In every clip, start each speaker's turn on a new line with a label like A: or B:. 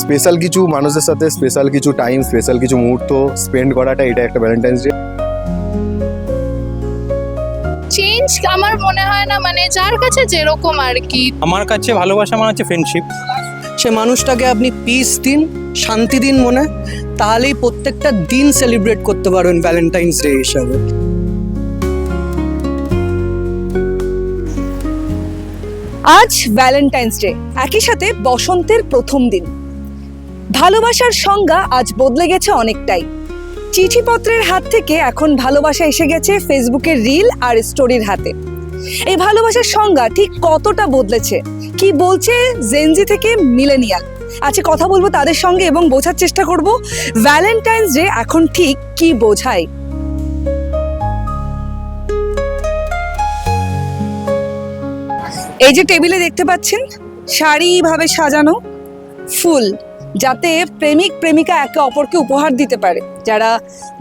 A: Special কিছু মানুষের সাথে স্পেশাল কিছু টাইম, স্পেশাল কিছু মুহূর্ত স্পেন্ড করাটা, এটা একটা ভ্যালেন্টাইন্স ডে।
B: চেঞ্জ আমার মনে হয় না, মানে যার কাছে যেরকম আর কি।
C: আমার কাছে ভালোবাসা মানে হচ্ছে ফ্রেন্ডশিপ।
D: সে মানুষটাকে আপনি পিস দিন, শান্তি দিন মনে, তাহলেই প্রত্যেকটা দিন সেলিব্রেট করতে পারবেন ভ্যালেন্টাইন্স ডে হিসাবে।
E: আজ ভ্যালেন্টাইন্স ডে, একই সাথে বসন্তের প্রথম দিন। ভালোবাসার সংজ্ঞা আজ বদলে গেছে অনেকটাই। চিঠিপত্রের হাত থেকে এখন ভালোবাসা এসে গেছে ফেসবুকের রিল আর স্টোরির হাতে। এই ভালোবাসার সংজ্ঞা ঠিক কতটা বদলেছে, কি বলছে জেনজি থেকে মিলেনিয়াল, আজকে কথা বলবো তাদের সঙ্গে এবং বোঝার চেষ্টা করব ভ্যালেন্টাইন্স ডে এখন ঠিক কি বোঝায়। এই যে টেবিলে দেখতে পাচ্ছেন সারিভাবে সাজানো ফুল, যাতে প্রেমিক প্রেমিকা একে অপরকে উপহার দিতে পারে যারা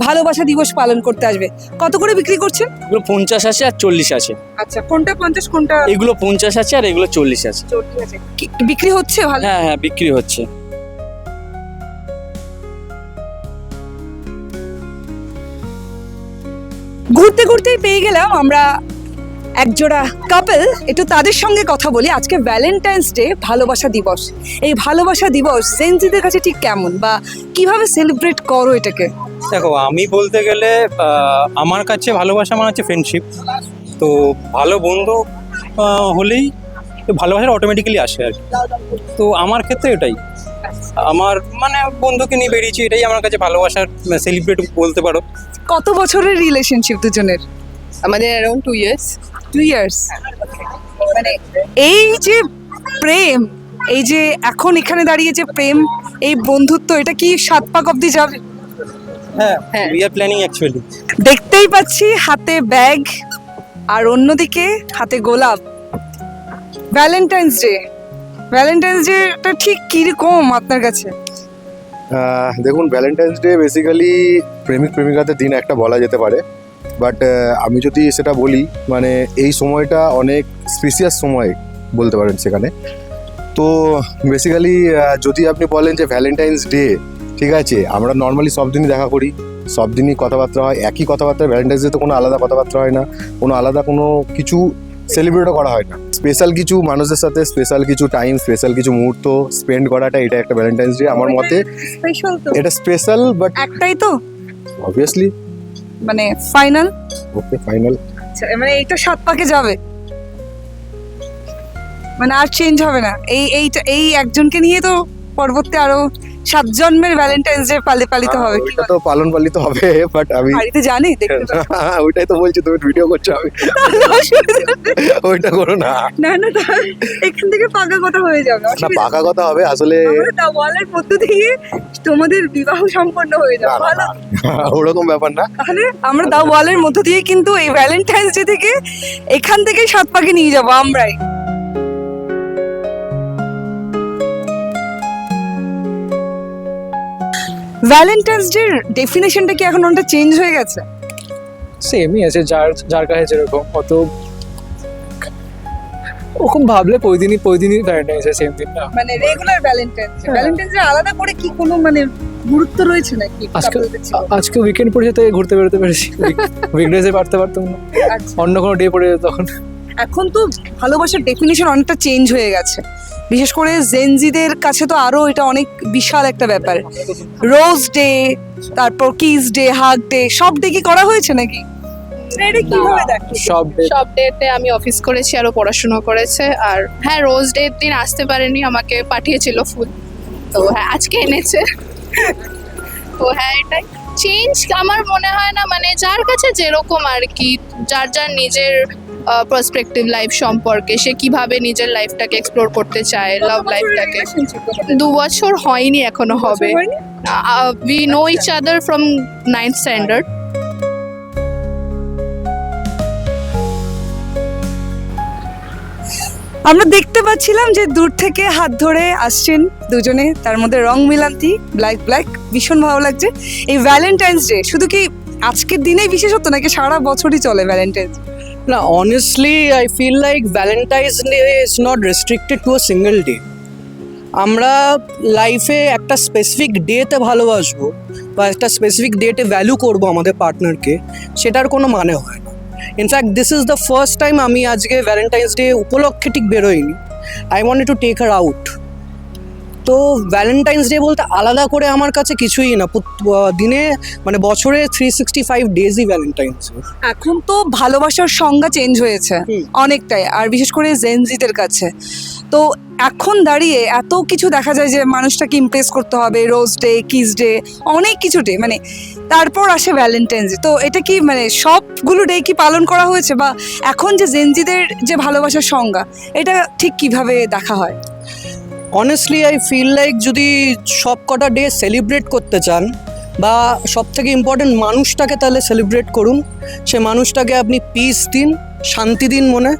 E: ভালোবাসা দিবস পালন করতে আসবে। কত করে বিক্রি করছেন?
C: এগুলো 50 আছে আর 40 আছে।
E: আচ্ছা, কোনটা 50 কোনটা
C: এগুলো 50 আছে আর এগুলো 40 আছে।
E: 40 আছে। বিক্রি হচ্ছে ভালো?
C: হ্যাঁ হ্যাঁ, বিক্রি হচ্ছে।
E: ঘুরতে ঘুরতেই পেয়ে গেলাম আমরা একজোড়া কাপল, একটু তাদের সঙ্গে কথা বলি। আজকে ভ্যালেন্টাইন্স ডে, ভালোবাসা দিবস। এই ভালোবাসা দিবস জেনজিদের কাছে ঠিক কেমন বা কিভাবে সেলিব্রেট করো এটাকে?
C: দেখো, আমি বলতে গেলে আমার কাছে ভালোবাসা মানে হচ্ছে ফ্রেন্ডশিপ। তো ভালো বন্ধু হলেই ভালোবাসাটা অটোমেটিক্যালি আসে আর কি। তো আমার ক্ষেত্রে এটাই, আমার মানে বন্ধুকে নিয়ে বেরিয়েছি, এটাই আমার কাছে ভালোবাসার সেলিব্রেট বলতে পারো।
E: কত বছরের রিলেশনশিপ দুজনের?
B: আমাদের অ্যারাউন্ড 2 ইয়ার্স।
E: 2 ইয়ার্স। মানে এই যে প্রেম, এই যে এখন এখানে দাঁড়িয়ে যে প্রেম, এই বন্ধুত্ব, এটা কি 7 পাক অব্দি যাবে?
C: হ্যাঁ, উই আর প্ল্যানিং অ্যাকচুয়ালি।
E: দেখতেই পাচ্ছি হাতে ব্যাগ আর অন্যদিকে হাতে গোলাপ। ভ্যালেন্টাইন্স ডে, ভ্যালেন্টাইন্স ডেটা ঠিক কিরকম আপনার কাছে?
A: দেখুন, ভ্যালেন্টাইন্স ডে বেসিক্যালি প্রেমিক প্রেমিকাদের দিন একটা বলা যেতে পারে। বাট আমি যদি সেটা বলি, মানে এই সময়টা অনেক স্পেশিয়াস সময় বলতে পারেন সেখানে। তো বেসিক্যালি যদি আপনি বলেন যে ভ্যালেন্টাইন্স ডে, ঠিক আছে, আমরা নর্মালি সব দিনই দেখা করি, সব দিনই কথাবার্তা হয়, একই কথাবার্তা। ভ্যালেন্টাইন্স ডে তো কোনো আলাদা কথাবার্তা হয় না, কোনো আলাদা কোনো কিছু সেলিব্রেটও করা হয় না। স্পেশাল কিছু মানুষের সাথে স্পেশাল কিছু টাইম, স্পেশাল কিছু মুহূর্ত স্পেন্ড করাটা, এটা একটা ভ্যালেন্টাইন্স ডে আমার মতে।
E: স্পেশাল তো
A: এটা স্পেশাল, বাট
E: একটাই তো
A: অবভিয়াসলি
E: মানে ফাইনাল।
A: ওকে, ফাইনাল।
E: আচ্ছা, মানে এইটা 7 পাকে যাবে, মানে আর চেঞ্জ হবে না। এই একজনকে নিয়ে তো পরবর্তী আরো 7 জন্মের ভ্যালেন্টাইন্স ডে পালিত হবে। কি
A: ওইটা তো পালিত হবে, বাট আমি
E: বাড়িতে জানি দেখতে পাচ্ছি।
A: ওইটাই তো বলছি, তুমি ভিডিও করছো, আমি ওইটা করো না।
E: না না, এখান থেকে পাকা কথা হয়ে যাবে।
A: না, পাকা কথা হবে আসলে।
E: দা ওয়ালের মধ্য দিয়ে তোমাদের বিবাহ সম্পন্ন হয়ে
A: না
E: যাবে।
A: না
E: ভালো,
A: না, ওরকম ব্যাপার না।
E: তাহলে আমরা দা ওয়ালের মধ্য দিয়ে কিন্তু এই ভ্যালেন্টাইন্স ডে থেকে এখান থেকেই 7 পাকে নিয়ে যাবো আমরাই। ভ্যালেন্টাইন্স ডে ডেফিনেশনটা কি এখন অনেকটা চেঞ্জ হয়ে গেছে?
F: সেমই আছে, যার যার কাছে যেরকম, অত ওরকম ভাবলে প্রতিদিনই ভ্যালেন্টাইন্স ডে সেম দিন না।
E: মানে রেগুলার ভ্যালেন্টাইন্স ডে আলাদা করে কি কোনো মানে গুরুত্ব রয়েছে নাকি?
F: আজকে উইকেন্ড পড়েছে তাই ঘুরতে বেরোতে পেরেছি, উইকডেজে পারতাম না, অন্য কোনো ডে পড়ে যেত তখন।
E: এখন তো ভালোবাসার ডেফিনিশন অনেকটা চেঞ্জ হয়ে গেছে, বিশেষ করে জেনজিদের কাছে তো আরো এটা অনেক বিশাল একটা ব্যাপার। রোজ ডে, তারপর কিস ডে, হাগ ডে, সব ডে কি করা হয়েছে নাকি? এটা কিভাবে দেখো?
B: সব ডেতে আমি অফিস করেছি, আরো পড়াশোনা করেছে। আর হ্যাঁ, রোজ ডে দিন আসতে পারেনি, আমাকে পাঠিয়েছিল ফুল, তো হ্যাঁ আজকে এনেছে। তো হ্যাঁ, এটাই চেঞ্জ আমার মনে হয় না, মানে যার কাছে যেরকম আর কি, যার যার নিজের পার্সপেক্টিভ লাইফ সম্পর্কে, সে কিভাবে নিজের লাইফটাকে এক্সপ্লোর করতে চায়, লাভ লাইফটাকে। 2 বছর হয়নি, এখনো হবে। We know each other from 9th standard.
E: আমরা দেখতে পাচ্ছিলাম যে দূর থেকে হাত ধরে আসছেন দুজনে, তার মধ্যে রং মিলান্তি, ব্ল্যাক, ভীষণ ভালো লাগছে। এই ভ্যালেন্টাইন্স ডে শুধু কি আজকের দিনেই বিশেষ হতো নাকি সারা বছরই চলে ভ্যালেন্টাইন্স?
D: না, honestly I feel like Valentine's Day is not restricted to a single day. আমরা লাইফে একটা স্পেসিফিক ডেতে ভালোবাসবো বা একটা স্পেসিফিক ডেটে ভ্যালু করবো আমাদের পার্টনারকে, সেটার কোনো মানে হয় না। In fact this is the first time আমি আজকে ভ্যালেন্টাইন্স ডে উপলক্ষে ঠিক বেরোইনি। I wanted to take her out. তো ভ্যালেন্টাইন্স ডে বলতে আলাদা করে আমার কাছে কিছুই না, দিনে মানে বছরে 365 ডেজই ভ্যালেন্টাইন্স ডে।
E: এখন তো ভালোবাসার সংজ্ঞা চেঞ্জ হয়েছে অনেকটাই, আর বিশেষ করে জেনজিদের কাছে। তো এখন দাঁড়িয়ে এত কিছু দেখা যায় যে মানুষটাকে ইমপ্রেস করতে হবে, রোজ ডে, কিস ডে, অনেক কিছু ডে, মানে তারপর আসে ভ্যালেন্টাইন্স ডে। তো এটা কি মানে সবগুলো ডে কি পালন করা হয়েছে, বা এখন যে জেনজিদের যে ভালোবাসার সংজ্ঞা এটা ঠিক কিভাবে দেখা হয়?
D: অনেস্টলি আই ফিল লাইক যদি সব কটা ডে সেলিব্রেট করতে চান বা সব থেকে ইম্পর্টেন্ট মানুষটাকে তাহলে সেলিব্রেট করুন, সে মানুষটাকে আপনি পিস দিন, শান্তি দিন মনে,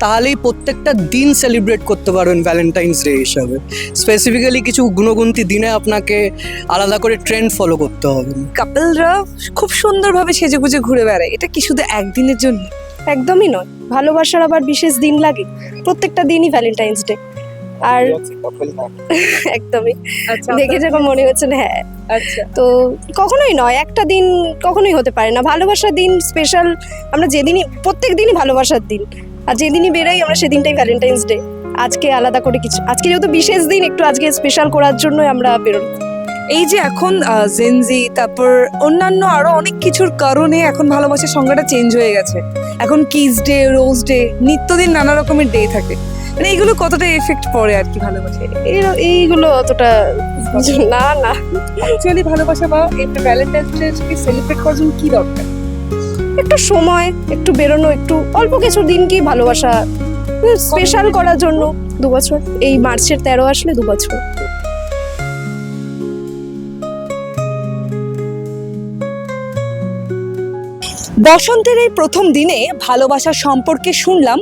D: তাহলেই প্রত্যেকটা দিন সেলিব্রেট করতে পারবেন ভ্যালেন্টাইন্স ডে হিসাবে। স্পেসিফিক্যালি কিছু গুণগুন্তি দিনে আপনাকে আলাদা করে ট্রেন্ড ফলো করতে হবে না।
E: কাপলরা খুব সুন্দরভাবে সেজেগুজে ঘুরে বেড়ায়, এটা কি শুধু একদিনের জন্য?
G: একদমই নয়, ভালোবাসার আবার বিশেষ দিন লাগে, প্রত্যেকটা দিনই ভ্যালেন্টাইন্স ডে। আর একদমই দেখে যখন মনে হচ্ছে না, হ্যাঁ
E: আচ্ছা,
G: তো কখনোই নয়, একটা দিন কখনোই হতে পারে না। ভালোবাসার দিন স্পেশাল, আমরা যেদিনই, প্রত্যেক দিনই ভালোবাসার দিন, আর যেদিনই বেরোই আমরা সেদিনটাই ভ্যালেন্টাইন্স ডে। আজকে আলাদা করে কিছু, আজকে যেহেতু বিশেষ দিন, একটু আজকে স্পেশাল করার জন্য আমরা বেরোই।
E: এই যে এখন জেনজি, তারপর অন্যান্য আরো অনেক কিছুর কারণে এখন ভালোবাসার সংজ্ঞাটা চেঞ্জ হয়ে গেছে। এখন কিস ডে, রোজ ডে, নিত্যদিন নানা রকমের ডে থাকে, মানে এইগুলো কতটা এফেক্ট পড়ে আর কি ভালোবাসায়?
G: এইগুলো অতটা না না,
E: অ্যাকচুয়ালি ভালোবাসা বা একটা ভ্যালেন্টাইন্স ডে সেলিব্রেট করার জন্য কি দরকার?
G: একটু সময়, একটু বেরোনো, একটু অল্প কিছু দিন কি ভালোবাসা স্পেশাল করার জন্য। 2 বছর, এই মার্চের 13 আসলে 2 বছর।
E: বসন্তের এই প্রথম দিনে ভালোবাসার সম্পর্কে শুনলাম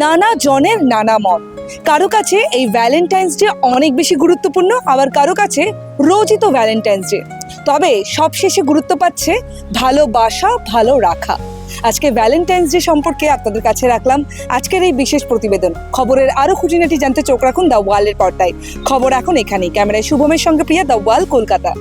E: নানা জনের নানা মত। কারো কাছে এই ভ্যালেন্টাইন্স ডে অনেক বেশি গুরুত্বপূর্ণ, আবার কারো কাছে রোজই তো ভ্যালেন্টাইন্স ডে। তবে সবশেষে গুরুত্ব পাচ্ছে ভালোবাসা, ভালো রাখা। আজকে ভ্যালেন্টাইন্স ডে সম্পর্কে আপনাদের কাছে রাখলাম আজকের এই বিশেষ প্রতিবেদন। খবরের আরো খুঁটিনাটি জানতে চোখ রাখুন দ্য ওয়ালের পর্দায়। খবর এখন এখানেই। ক্যামেরায় শুভমের সঙ্গে প্রিয়া, দ্য ওয়াল, কলকাতা।